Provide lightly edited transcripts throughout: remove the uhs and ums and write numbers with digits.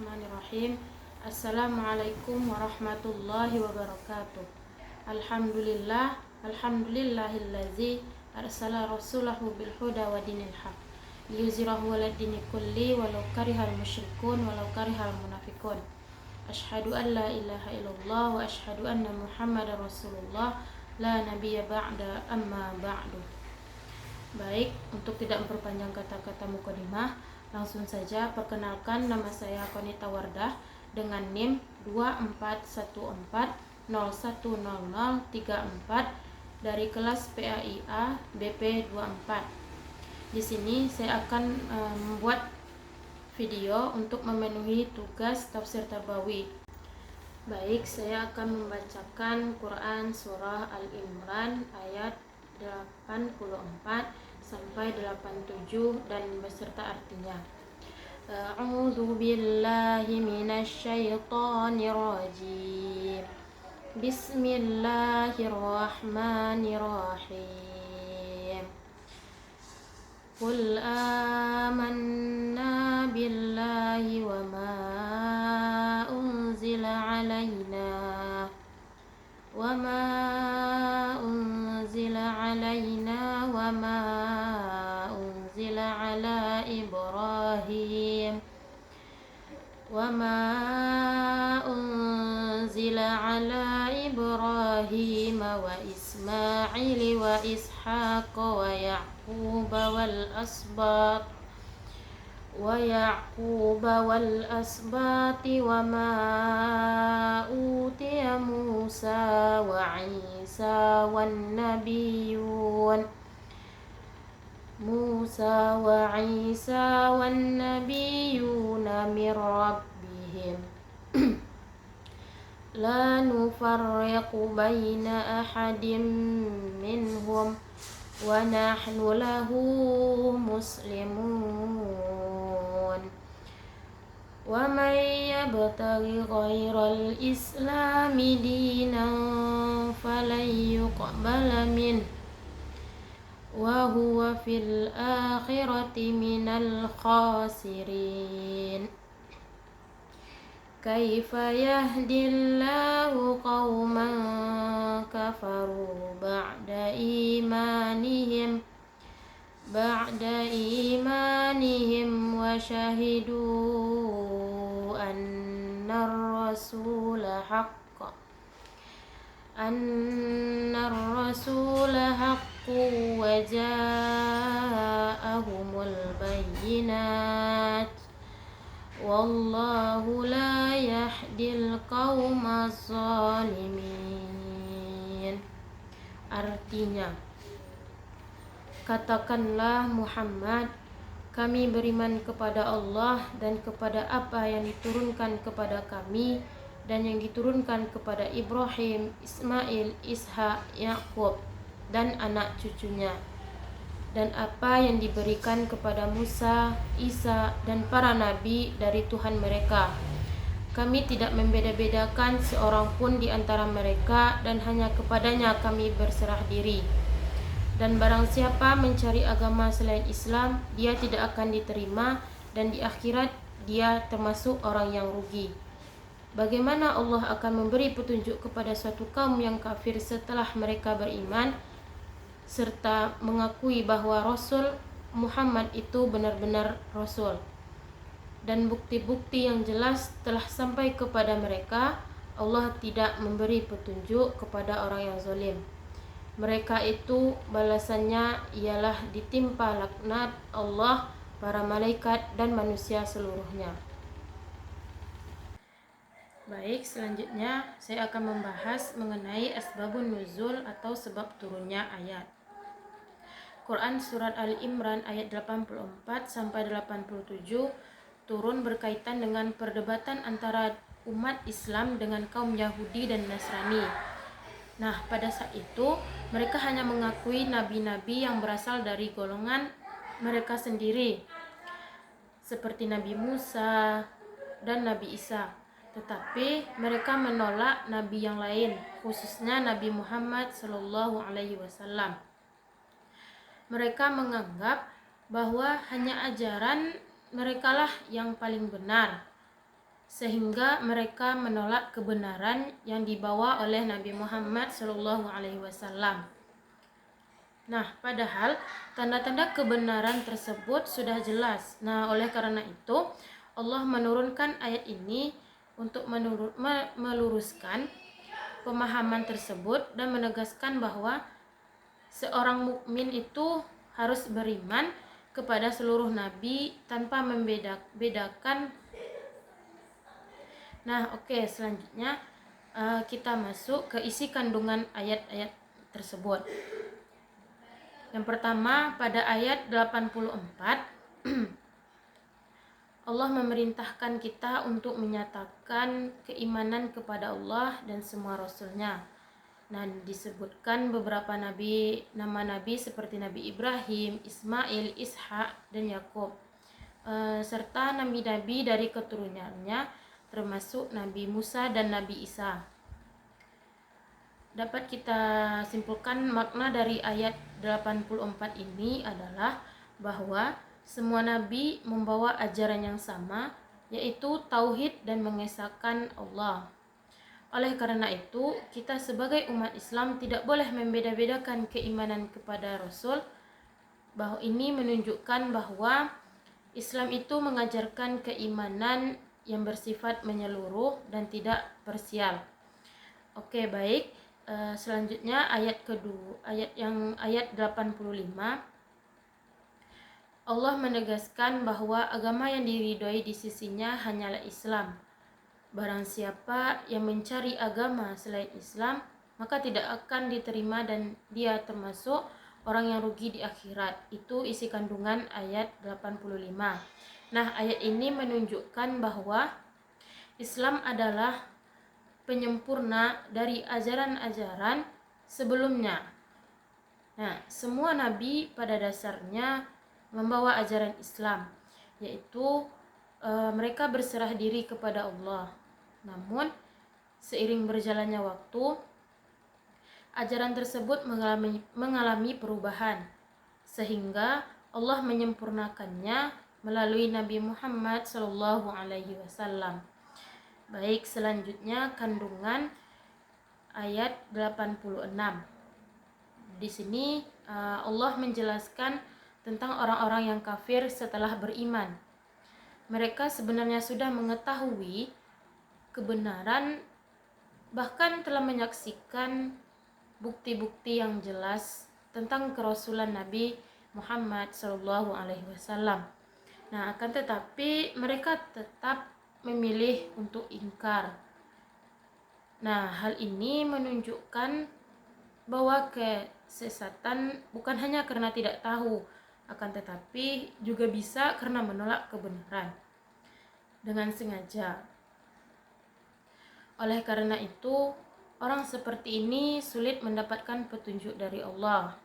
Bismillahirrahmanirrahim. Assalamualaikum warahmatullahi wabarakatuh. Alhamdulillahillazi arsala rasulahu bil huda wa dinil haq liyuzhirahu 'alad dini kulli walau karihal musyrikun walau karihal munafiqun. Asyhadu an la ilaha illallah wa asyhadu anna Muhammadar Rasulullah la nabiyya ba'da amma ba'du. Baik, untuk tidak memperpanjang kata-kata mukadimah, langsung saja perkenalkan, nama saya Konita Wardah dengan NIM 2414010034 dari kelas PAIA BP 24. Di sini saya akan membuat video untuk memenuhi tugas tafsir tarbawi. Baik, saya akan membacakan Quran surah Al-Imran ayat 84 sampai 87 dan beserta artinya. A'udzu billahi minasyaitonir rajim. Bismillahirrahmanirrahim. Qul amanna billahi wa ma unzila alaina wa ma unzila alaina wa ma unzila ala Ibrahim wa ma unzila ala Ibrahim wa Ismail wa Ishaq wa Yaqub wal asbat wa ma utiya Musa wa Isa wan nabiyun min rabbihim la nufarriqu baina ahadin minhum wa nahnu lahu muslimun. Wa man yabtaghi ghairal islami dinan falan yuqbala minhu wa huwa fil akhirati minal khasirin. Kaifa yahdillahu qauman kafaru ba'da imanihim wa syahidu annar rasula haqqu wa ja'ahumul bayyinat wallahu la yahdil qaumaz zalimin. Artinya, katakanlah Muhammad, kami beriman kepada Allah dan kepada apa yang diturunkan kepada kami dan yang diturunkan kepada Ibrahim, Ismail, Ishak, Yaqub dan anak cucunya, dan apa yang diberikan kepada Musa, Isa dan para nabi dari Tuhan mereka. Kami tidak membeda-bedakan seorang pun di antara mereka dan hanya kepadanya kami berserah diri. Dan barang siapa mencari agama selain Islam, dia tidak akan diterima dan di akhirat dia termasuk orang yang rugi. Bagaimana Allah akan memberi petunjuk kepada suatu kaum yang kafir setelah mereka beriman serta mengakui bahwa Rasul Muhammad itu benar-benar Rasul, dan bukti-bukti yang jelas telah sampai kepada mereka? Allah tidak memberi petunjuk kepada orang yang zalim. Mereka itu balasannya ialah ditimpa laknat Allah, para malaikat dan manusia seluruhnya. Baik, selanjutnya saya akan membahas mengenai asbabun nuzul atau sebab turunnya ayat. Quran surat Al-Imran ayat 84 sampai 87 turun berkaitan dengan perdebatan antara umat Islam dengan kaum Yahudi dan Nasrani. Nah, pada saat itu mereka hanya mengakui nabi-nabi yang berasal dari golongan mereka sendiri, seperti Nabi Musa dan Nabi Isa. Tetapi mereka menolak nabi yang lain, khususnya Nabi Muhammad SAW. Mereka menganggap bahwa hanya ajaran merekalah yang paling benar. sehingga mereka menolak kebenaran yang dibawa oleh Nabi Muhammad SAW. Nah, padahal tanda-tanda kebenaran tersebut sudah jelas. Nah, oleh karena itu Allah menurunkan ayat ini untuk meluruskan pemahaman tersebut dan menegaskan bahwa seorang mukmin itu harus beriman kepada seluruh nabi tanpa membedakan. Nah, oke, selanjutnya kita masuk ke isi kandungan ayat-ayat tersebut. Yang pertama, pada ayat 84 Allah memerintahkan kita untuk menyatakan keimanan kepada Allah dan semua rasulnya. Nah, disebutkan beberapa nama nabi seperti Nabi Ibrahim, Ismail, Ishak, dan Yakub, serta nabi-nabi dari keturunannya termasuk Nabi Musa dan Nabi Isa. Dapat kita simpulkan makna dari ayat 84 ini adalah bahwa semua nabi membawa ajaran yang sama, yaitu tauhid dan mengesahkan Allah. Oleh karena itu, kita sebagai umat Islam tidak boleh membeda-bedakan keimanan kepada Rasul. Bahwa ini menunjukkan bahwa Islam itu mengajarkan keimanan yang bersifat menyeluruh dan tidak parsial. Oke, baik. Selanjutnya ayat kedua, ayat 85. Allah menegaskan bahwa agama yang diridhoi di sisinya hanyalah Islam. Barang siapa yang mencari agama selain Islam, maka tidak akan diterima dan dia termasuk orang yang rugi di akhirat. Itu isi kandungan ayat 85. Nah, ayat ini menunjukkan bahwa Islam adalah penyempurna dari ajaran-ajaran sebelumnya. Nah, semua nabi pada dasarnya membawa ajaran Islam, yaitu mereka berserah diri kepada Allah. Namun, seiring berjalannya waktu, ajaran tersebut mengalami perubahan, sehingga Allah menyempurnakannya melalui Nabi Muhammad SAW. Baik, selanjutnya kandungan ayat 86. Di sini Allah menjelaskan tentang orang-orang yang kafir setelah beriman. Mereka sebenarnya sudah mengetahui kebenaran, bahkan telah menyaksikan bukti-bukti yang jelas tentang kerasulan Nabi Muhammad SAW. Nah, akan tetapi mereka tetap memilih untuk ingkar. Nah, hal ini menunjukkan bahwa kesesatan bukan hanya karena tidak tahu, akan tetapi juga bisa karena menolak kebenaran dengan sengaja. Oleh karena itu, orang seperti ini sulit mendapatkan petunjuk dari Allah.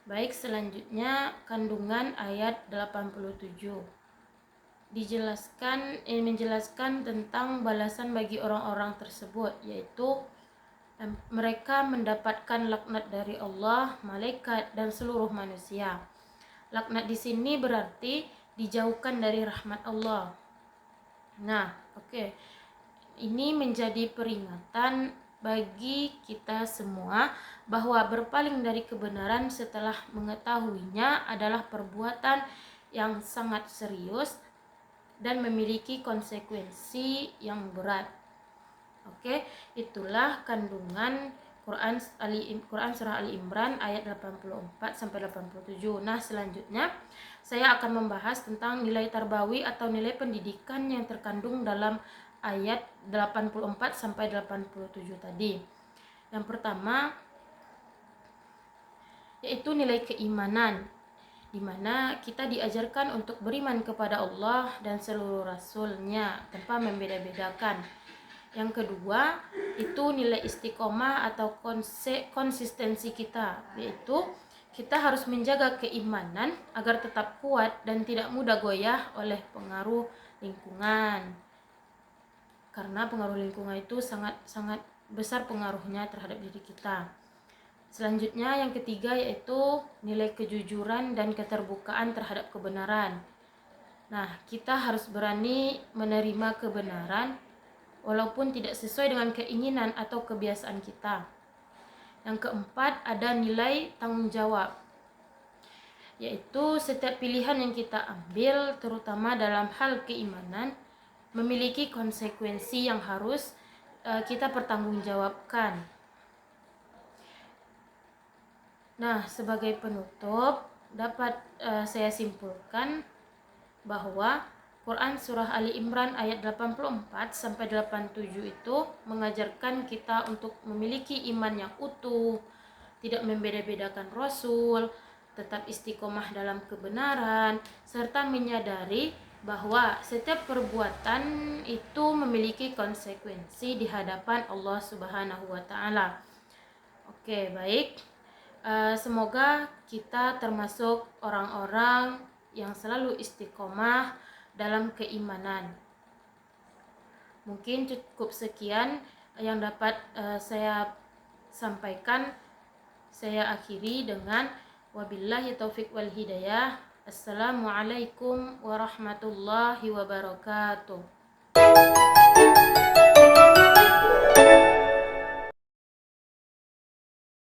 Baik, selanjutnya kandungan ayat 87. Menjelaskan tentang balasan bagi orang-orang tersebut, yaitu mereka mendapatkan laknat dari Allah, malaikat, dan seluruh manusia. Laknat di sini berarti dijauhkan dari rahmat Allah. Nah, oke. Ini menjadi peringatan bagi kita semua bahwa berpaling dari kebenaran setelah mengetahuinya adalah perbuatan yang sangat serius dan memiliki konsekuensi yang berat. Oke, itulah kandungan Quran surah Ali Imran ayat 84 sampai 87. Nah, selanjutnya saya akan membahas tentang nilai tarbawi atau nilai pendidikan yang terkandung dalam ayat 84 sampai 87 tadi. Yang pertama yaitu nilai keimanan, di mana kita diajarkan untuk beriman kepada Allah dan seluruh rasulnya tanpa membeda-bedakan. Yang kedua itu nilai istiqomah atau konsistensi kita, yaitu kita harus menjaga keimanan agar tetap kuat dan tidak mudah goyah oleh pengaruh lingkungan. Karena pengaruh lingkungan itu sangat besar pengaruhnya terhadap diri kita. Selanjutnya yang ketiga yaitu nilai kejujuran dan keterbukaan terhadap kebenaran. Nah, kita harus berani menerima kebenaran walaupun tidak sesuai dengan keinginan atau kebiasaan kita. Yang keempat, ada nilai tanggung jawab, yaitu setiap pilihan yang kita ambil, terutama dalam hal keimanan, memiliki konsekuensi yang harus kita pertanggungjawabkan. Nah, sebagai penutup, dapat saya simpulkan bahwa Quran Surah Ali Imran ayat 84 sampai 87 itu mengajarkan kita untuk memiliki iman yang utuh, tidak membeda-bedakan Rasul, tetap istiqomah dalam kebenaran, serta menyadari bahwa setiap perbuatan itu memiliki konsekuensi di hadapan Allah Subhanahu wa taala. Oke, baik. Semoga kita termasuk orang-orang yang selalu istiqomah dalam keimanan. Mungkin cukup sekian yang dapat saya sampaikan. Saya akhiri dengan wabillahi taufik wal hidayah. Assalamualaikum warahmatullahi wabarakatuh.